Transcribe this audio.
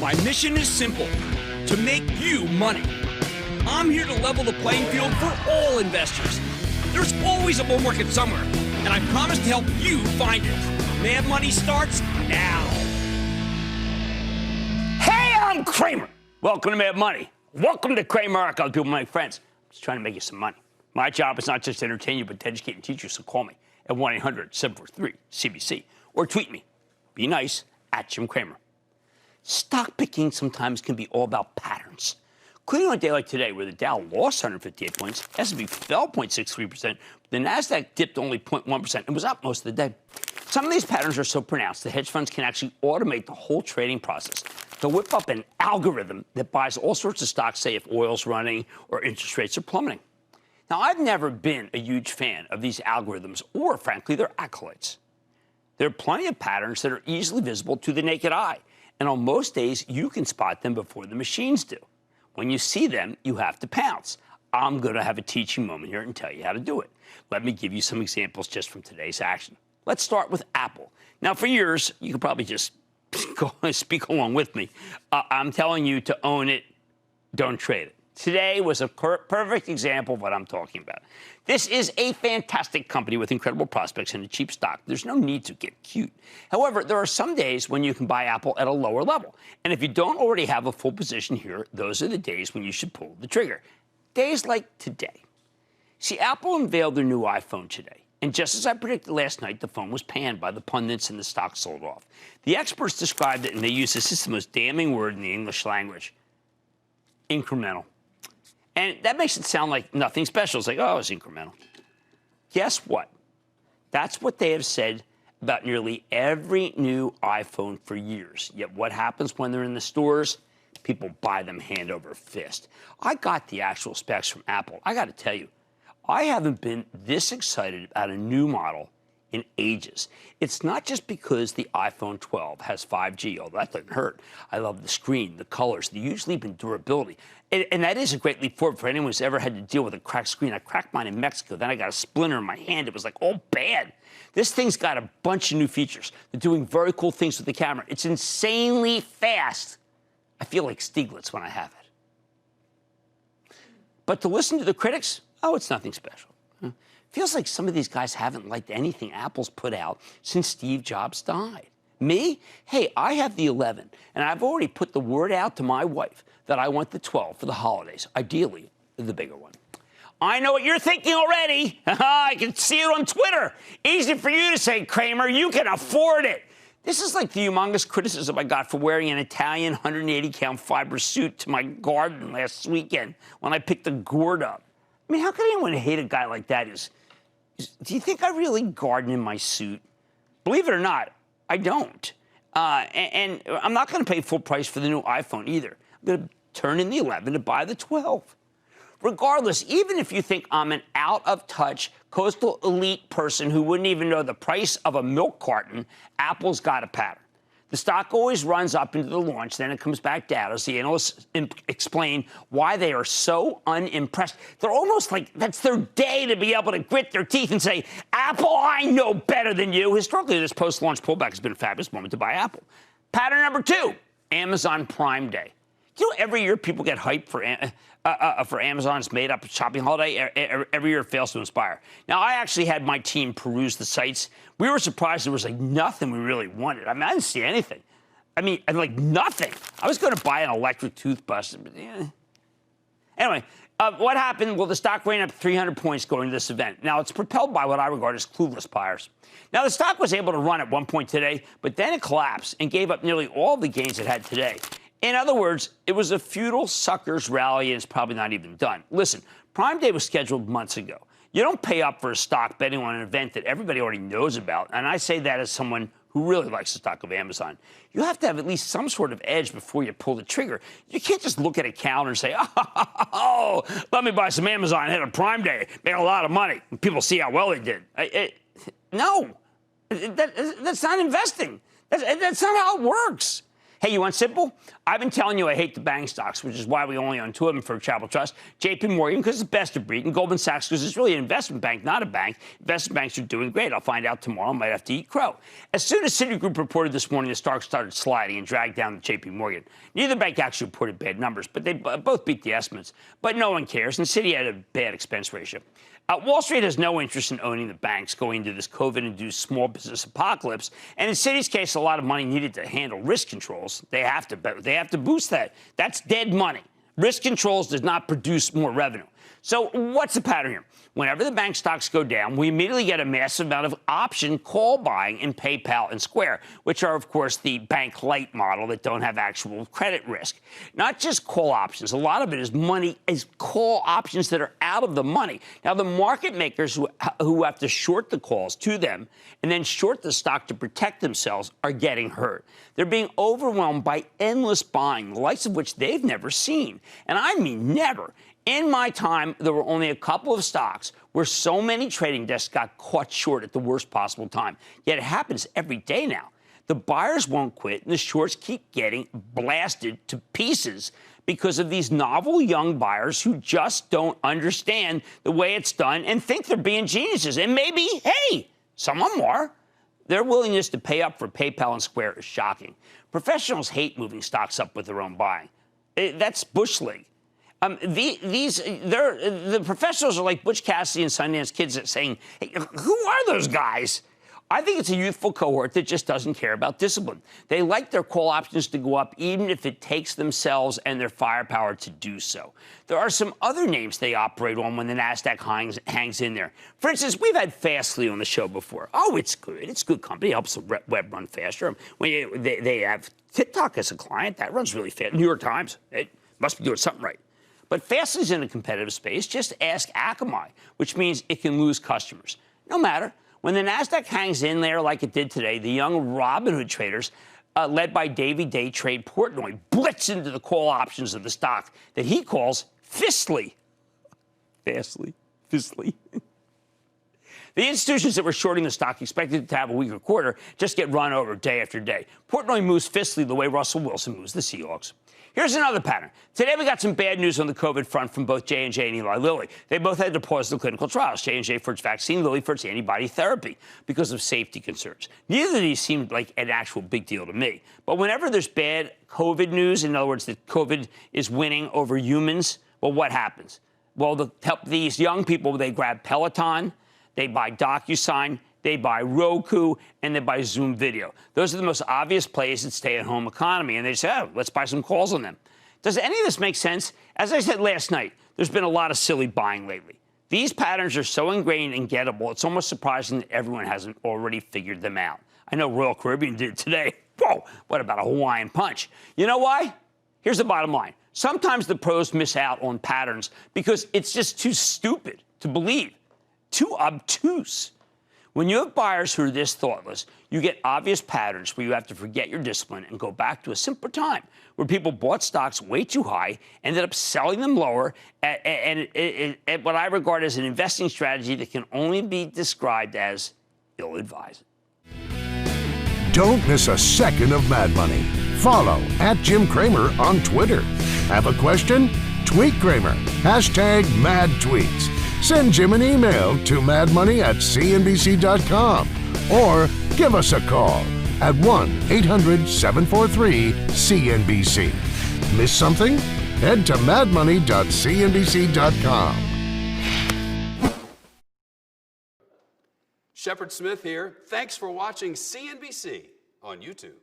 My mission is simple, to make you money. I'm here to level the playing field for all investors. There's always a bull market somewhere, and I promise to help you find it. Mad Money starts now. Hey, I'm Cramer. Welcome to Mad Money. Welcome to Cramer. I call people my friends. I'm just trying to make you some money. My job is not just to entertain you, but to educate and teach you, so call me at 1-800-743-CBC or tweet me. Be nice, at Jim Cramer. Stock picking sometimes can be all about patterns. Including on a day like today, where the Dow lost 158 points, S&P fell 0.63%, the Nasdaq dipped only 0.1% and was up most of the day. Some of these patterns are so pronounced that hedge funds can actually automate the whole trading process. They'll whip up an algorithm that buys all sorts of stocks, say if oil's running or interest rates are plummeting. Now, I've never been a huge fan of these algorithms or, frankly, their acolytes. There are plenty of patterns that are easily visible to the naked eye, and on most days, you can spot them before the machines do. When you see them, you have to pounce. I'm going to have a teaching moment here and tell you how to do it. Let me give you some examples just from today's action. Let's start with Apple. Now, for years, you could probably just speak along with me. I'm telling you to own it, don't trade it. Today was a perfect example of what I'm talking about. This is a fantastic company with incredible prospects and a cheap stock. There's no need to get cute. However, there are some days when you can buy Apple at a lower level. And if you don't already have a full position here, those are the days when you should pull the trigger. Days like today. See, Apple unveiled their new iPhone today. And just as I predicted last night, the phone was panned by the pundits and the stock sold off. The experts described it, and they use this is the most damning word in the English language: incremental. And that makes it sound like nothing special. It's like, oh, it's incremental. Guess what? That's what they have said about nearly every new iPhone for years. Yet what happens when they're in the stores? People buy them hand over fist. I got the actual specs from Apple. I got to tell you, I haven't been this excited about a new model in ages. It's not just because the iPhone 12 has 5G, although that doesn't hurt. I love the screen, the colors, the huge leap in durability. And that is a great leap forward for anyone who's ever had to deal with a cracked screen. I cracked mine in Mexico. Then I got a splinter in my hand. It was like, oh, bad. This thing's got a bunch of new features. They're doing very cool things with the camera. It's insanely fast. I feel like Stieglitz when I have it. But to listen to the critics, oh, it's nothing special. Feels like some of these guys haven't liked anything Apple's put out since Steve Jobs died. Me? Hey, I have the 11, and I've already put the word out to my wife that I want the 12 for the holidays, ideally the bigger one. I know what you're thinking already. I can see it on Twitter. Easy for you to say, Cramer, you can afford it. This is like the humongous criticism I got for wearing an Italian 180-count fiber suit to my garden last weekend when I picked a gourd up. I mean, how can anyone hate a guy like that? Do you think I really garden in my suit? Believe it or not, I don't. And I'm not going to pay full price for the new iPhone either. I'm going to turn in the 11 to buy the 12. Regardless, even if you think I'm an out-of-touch coastal elite person who wouldn't even know the price of a milk carton, Apple's got a pattern. The stock always runs up into the launch, then it comes back down as the analysts explain why they are so unimpressed. They're almost like that's their day to be able to grit their teeth and say, Apple, I know better than you. Historically, this post-launch pullback has been a fabulous moment to buy Apple. Pattern number 2, Amazon Prime Day. You know, every year people get hyped for Amazon's made-up shopping holiday. Every year it fails to inspire. Now, I actually had my team peruse the sites. We were surprised there was, like, nothing we really wanted. I mean, I didn't see anything. I mean, like, nothing. I was going to buy an electric toothbrush. But, yeah. Anyway, what happened? Well, the stock ran up 300 points going to this event. Now, it's propelled by what I regard as clueless buyers. Now, the stock was able to run at one point today, but then it collapsed and gave up nearly all the gains it had today. In other words, it was a futile sucker's rally, and it's probably not even done. Listen, Prime Day was scheduled months ago. You don't pay up for a stock betting on an event that everybody already knows about, and I say that as someone who really likes the stock of Amazon. You have to have at least some sort of edge before you pull the trigger. You can't just look at a calendar and say, oh, let me buy some Amazon ahead of Prime Day, make a lot of money, and people see how well they did. No, that's not investing. That's not how it works. Hey, you want simple? I've been telling you I hate the bank stocks, which is why we only own 2 of them for Travel Trust. JPMorgan, because it's best of breed, and Goldman Sachs, because it's really an investment bank, not a bank. Investment banks are doing great. I'll find out tomorrow. I might have to eat crow. As soon as Citigroup reported this morning, the stock started sliding and dragged down to JPMorgan. Neither bank actually reported bad numbers, but they both beat the estimates. But no one cares, and Citi had a bad expense ratio. Wall Street has no interest in owning the banks going into this COVID-induced small business apocalypse. And in Citi's case, a lot of money needed to handle risk controls. They have to boost that. That's dead money. Risk controls does not produce more revenue. So what's the pattern here? Whenever the bank stocks go down, we immediately get a massive amount of option call buying in PayPal and Square, which are, of course, the bank light model that don't have actual credit risk. Not just call options. A lot of it is call options that are out of the money. Now, the market makers who have to short the calls to them and then short the stock to protect themselves are getting hurt. They're being overwhelmed by endless buying, the likes of which they've never seen. And I mean never. In my time, there were only a couple of stocks where so many trading desks got caught short at the worst possible time. Yet it happens every day now. The buyers won't quit, and the shorts keep getting blasted to pieces because of these novel young buyers who just don't understand the way it's done and think they're being geniuses. And maybe, hey, some of them are. Their willingness to pay up for PayPal and Square is shocking. Professionals hate moving stocks up with their own buying. That's Bush League. The professionals are like Butch Cassidy and Sundance Kids saying, hey, who are those guys? I think it's a youthful cohort that just doesn't care about discipline. They like their call options to go up, even if it takes themselves and their firepower to do so. There are some other names they operate on when the NASDAQ hangs in there. For instance, we've had Fastly on the show before. Oh, it's good. It's good company. It helps the web run faster. They have TikTok as a client. That runs really fast. New York Times. It must be doing something right. But Fastly's in a competitive space. Just ask Akamai, which means it can lose customers. No matter. When the NASDAQ hangs in there like it did today, the young Robinhood traders, led by Davey Day Trade Portnoy, blitz into the call options of the stock that he calls Fistly. Fastly. The institutions that were shorting the stock expected to have a weaker quarter just get run over day after day. Portnoy moves Fistly the way Russell Wilson moves the Seahawks. Here's another pattern. Today, we got some bad news on the COVID front from both J&J and Eli Lilly. They both had to pause the clinical trials, J&J for its vaccine, Lilly for its antibody therapy, because of safety concerns. Neither of these seemed like an actual big deal to me. But whenever there's bad COVID news, in other words, that COVID is winning over humans, well, what happens? Well, these young people, they grab Peloton, they buy DocuSign, they buy Roku, and they buy Zoom Video. Those are the most obvious plays in stay-at-home economy, and they say, oh, let's buy some calls on them. Does any of this make sense? As I said last night, there's been a lot of silly buying lately. These patterns are so ingrained and gettable, it's almost surprising that everyone hasn't already figured them out. I know Royal Caribbean did today. Whoa, what about a Hawaiian punch? You know why? Here's the bottom line. Sometimes the pros miss out on patterns because it's just too stupid to believe, too obtuse. When you have buyers who are this thoughtless, you get obvious patterns where you have to forget your discipline and go back to a simpler time where people bought stocks way too high, ended up selling them lower, at what I regard as an investing strategy that can only be described as ill-advised. Don't miss a second of Mad Money. Follow @Jim Cramer on Twitter. Have a question? Tweet Cramer. #MadTweets. Send Jim an email to madmoney@cnbc.com or give us a call at 1-800-743-CNBC. Miss something? Head to madmoney.cnbc.com. Shepard Smith here. Thanks for watching CNBC on YouTube.